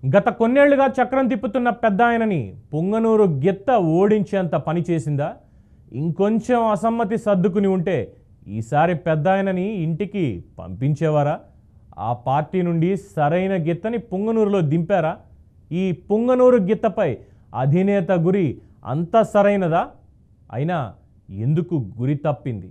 గత కొన్నేళ్లుగా చక్రం తిప్పుతున్న పెద్దాయనని పొంగనూరు గిత్త ఓడించేంత పని చేసిందా? ఇంకొంచెం అసమ్మతి సర్దుకుని ఉంటే ఈసారి పెద్దాయనని ఇంటికి పంపించేవారా? ఆ పార్టీ నుండి సరైన గిత్తని పొంగనూరులో దింపారా? ఈ పొంగనూరు గిత్తపై అధినేత గురి అంత సరైనదా? అయినా ఎందుకు గురి తప్పింది?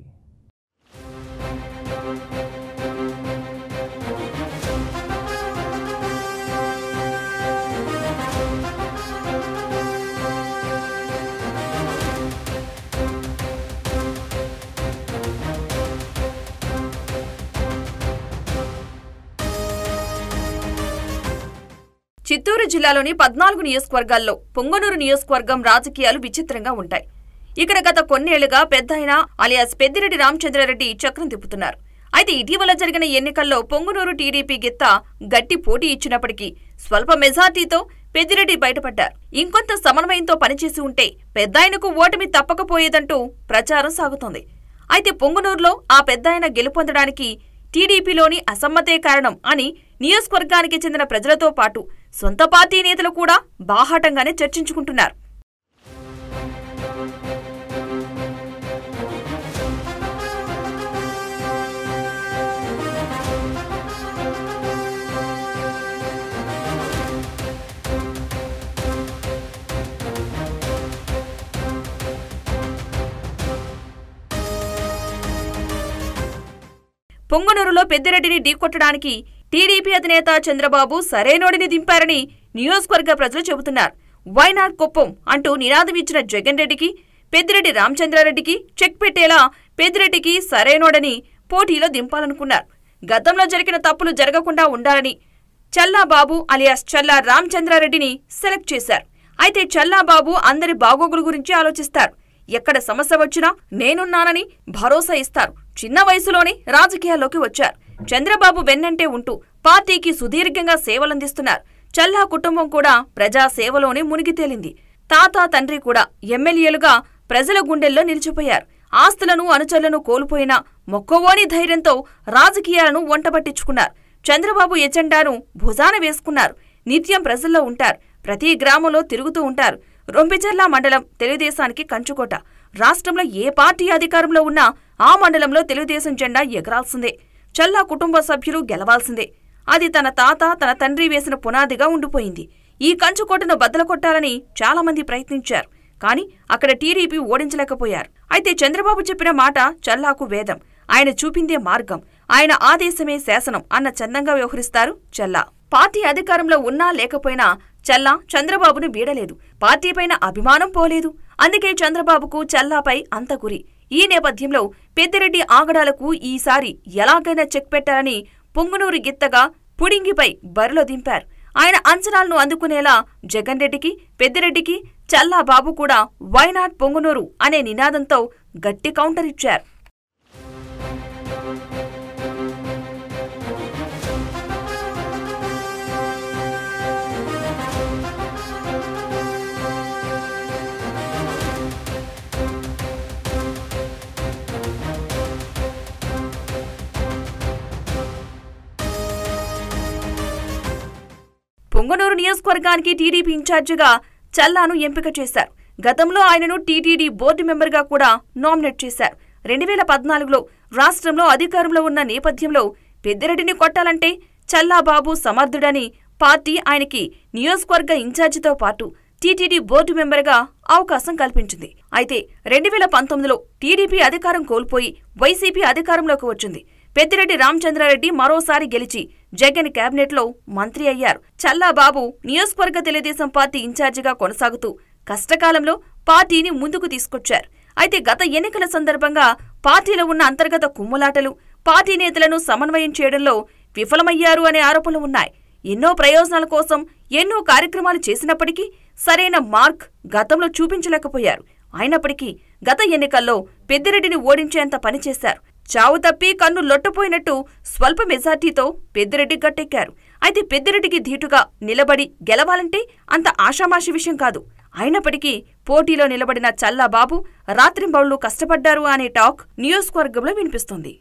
చిత్తూరు జిల్లాలోని 14 నియోజకవర్గాల్లో పొంగనూరు నియోజకవర్గం రాజకీయాలు విచిత్రంగా ఉంటాయి. ఇక్కడ గత కొన్నేళ్లుగా పెద్దాయన అలియాస్ పెద్దిరెడ్డి రామచంద్రారెడ్డి చక్రం తిప్పుతున్నారు. అయితే ఇటీవల జరిగిన ఎన్నికల్లో పొంగనూరు టీడీపీ గిత్త గట్టి పోటీ ఇచ్చినప్పటికీ స్వల్ప మెజార్టీతో పెద్దిరెడ్డి బయటపడ్డారు. ఇంకొంత సమన్వయంతో పనిచేసి ఉంటే పెద్దాయనకు ఓటమి తప్పకపోయేదంటూ ప్రచారం సాగుతోంది. అయితే పొంగనూరులో ఆ పెద్దాయన గెలుపొందడానికి టీడీపీలోని అసమ్మతే కారణం అని నియోజకవర్గానికి చెందిన ప్రజలతో పాటు సొంత పార్టీ నేతలు కూడా బాహాటంగానే చర్చించుకుంటున్నారు. పొంగనూరులో పెద్దిరెడ్డిని ఢీకొట్టడానికి టీడీపీ అధినేత చంద్రబాబు సరైనోడిని దింపారని నియోజకవర్గ ప్రజలు చెబుతున్నారు. వైనాడ్ కుప్పం అంటూ నినాదం ఇచ్చిన జగన్ రెడ్డికి, పెద్దిరెడ్డి రామచంద్రారెడ్డికి చెక్ పెట్టేలా పెద్దిరెడ్డికి సరైనోడని పోటీలో దింపాలనుకున్నారు. గతంలో జరిగిన తప్పులు జరగకుండా ఉండాలని చల్లాబాబు అలియాస్ చల్లా రామచంద్రారెడ్డిని సెలెక్ట్ చేశారు. అయితే చల్లాబాబు అందరి బాగోగుల గురించి ఆలోచిస్తారు. ఎక్కడ సమస్య వచ్చినా నేనున్నానని భరోసా ఇస్తారు. చిన్న వయసులోనే రాజకీయాల్లోకి వచ్చారు. చంద్రబాబు వెన్నంటే ఉంటూ పార్టీకి సుదీర్ఘంగా సేవలందిస్తున్నారు. చల్లా కుటుంబం కూడా ప్రజా సేవలోనే మునిగి తేలింది. తాత తండ్రి కూడా ఎమ్మెల్యేలుగా ప్రజల గుండెల్లో నిలిచిపోయారు. ఆస్తులను అనుచరులను కోల్పోయినా మొక్కవోని ధైర్యంతో రాజకీయాలను వంటబట్టించుకున్నారు. చంద్రబాబు ఎజెండాను భుజాన వేసుకున్నారు. నిత్యం ప్రజల్లో ఉంటారు. ప్రతి గ్రామంలో తిరుగుతూ ఉంటారు. రొంపిచెర్ల మండలం తెలుగుదేశానికి కంచుకోట. రాష్ట్రంలో ఏ పార్టీ అధికారంలో ఉన్నా ఆ మండలంలో తెలుగుదేశం జెండా ఎగరాల్సిందే. చల్లా కుటుంబ సభ్యులు గెలవాల్సిందే. అది తన తాత తన తండ్రి వేసిన పునాదిగా ఉండిపోయింది. ఈ కంచుకోటను బద్దలకొట్టాలని చాలామంది ప్రయత్నించారు. కానీ అక్కడ టీడీపీ ఓడించలేకపోయారు. అయితే చంద్రబాబు చెప్పిన మాట చల్లాకు వేదం. ఆయన చూపిందే మార్గం. ఆయన ఆదేశమే శాసనం అన్న చందంగా వ్యవహరిస్తారు చల్లా. పార్టీ అధికారంలో ఉన్నా లేకపోయినా చల్లా చంద్రబాబును వీడలేదు. పార్టీపైన అభిమానం పోలేదు. అందుకే చంద్రబాబుకు చల్లాపై అంత గురి. ఈ నేపథ్యంలో పెద్దిరెడ్డి ఆగడాలకు ఈసారి ఎలాగైనా చెక్ పెట్టాలని పొంగనూరు గిత్తగా పుడింగిపై బరిలో దింపారు. ఆయన అంచనాలను అందుకునేలా జగన్ రెడ్డికి, పెద్దిరెడ్డికి చల్లాబాబు కూడా వైనాడ్ పొంగనూరు అనే నినాదంతో గట్టి కౌంటర్ ఇచ్చారు. పొంగనూరు నియోజకవర్గానికి టీడీపీ ఇన్ఛార్జిగా చల్లాను ఎంపిక చేశారు. గతంలో ఆయనను టీటీడీ బోర్డు మెంబర్గా కూడా నామినేట్ చేశారు. 2014లో రాష్ట్రంలో అధికారంలో ఉన్న నేపథ్యంలో పెద్దిరెడ్డిని కొట్టాలంటే చల్లాబాబు సమర్థుడని పార్టీ ఆయనకి నియోజకవర్గ ఇన్ఛార్జితో పాటు టీటీడీ బోర్డు మెంబర్గా అవకాశం కల్పించింది. అయితే 2019లో టీడీపీ అధికారం కోల్పోయి వైసీపీ అధికారంలోకి వచ్చింది. పెద్దిరెడ్డి రామచంద్రారెడ్డి మరోసారి గెలిచి జగన్ కేబినెట్లో మంత్రి అయ్యారు. చల్లాబాబు నియోజకవర్గ తెలుగుదేశం పార్టీ ఇన్ఛార్జిగా కొనసాగుతూ కష్టకాలంలో పార్టీని ముందుకు తీసుకొచ్చారు. అయితే గత ఎన్నికల సందర్భంగా పార్టీలో ఉన్న అంతర్గత కుమ్ములాటలు, పార్టీ నేతలను సమన్వయం చేయడంలో విఫలమయ్యారు అనే ఆరోపణలు ఉన్నాయి. ఎన్నో ప్రయోజనాల కోసం ఎన్నో కార్యక్రమాలు చేసినప్పటికీ సరైన మార్క్ గతంలో చూపించలేకపోయారు. అయినప్పటికీ గత ఎన్నికల్లో పెద్దిరెడ్డిని ఓడించేంత పనిచేశారు. చావు తప్పి కన్ను లొట్టపోయినట్టు స్వల్ప మెజార్టీతో పెద్దిరెడ్డి గట్టెక్కారు. అయితే పెద్దిరెడ్డికి ధీటుగా నిలబడి గెలవాలంటే అంత ఆషామాషి విషయం కాదు. అయినప్పటికీ పోటీలో నిలబడిన చల్లాబాబు రాత్రింబవళ్లు కష్టపడ్డారు అనే టాక్ నియోజకవర్గంలో వినిపిస్తోంది.